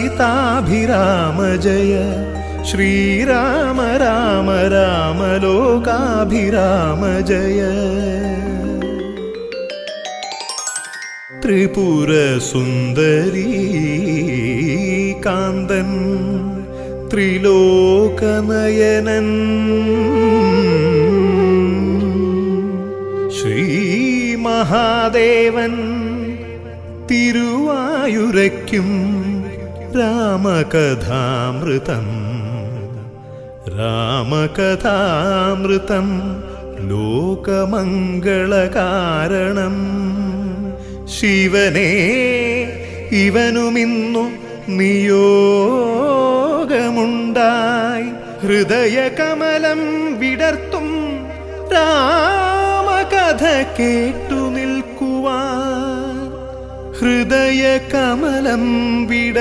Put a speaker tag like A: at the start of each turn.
A: सीताभिराम जय श्रीराम राम राम लोकाभिराम जय त्रिपुर सुंदरी कांदन त्रिलोकनयनन श्री महादेवन തിരുവായുരയ്ക്കും രാമകഥാമൃതം രാമകഥാമൃതം ലോകമംഗളകാരണം ശിവനേ ഇവനുമിന്നു നിയോഗമുണ്ടായി ഹൃദയകമലം വിടർത്തും രാമകഥ കേട്ടു നിൽക്കുവാൻ ഹൃദയകമലം വിട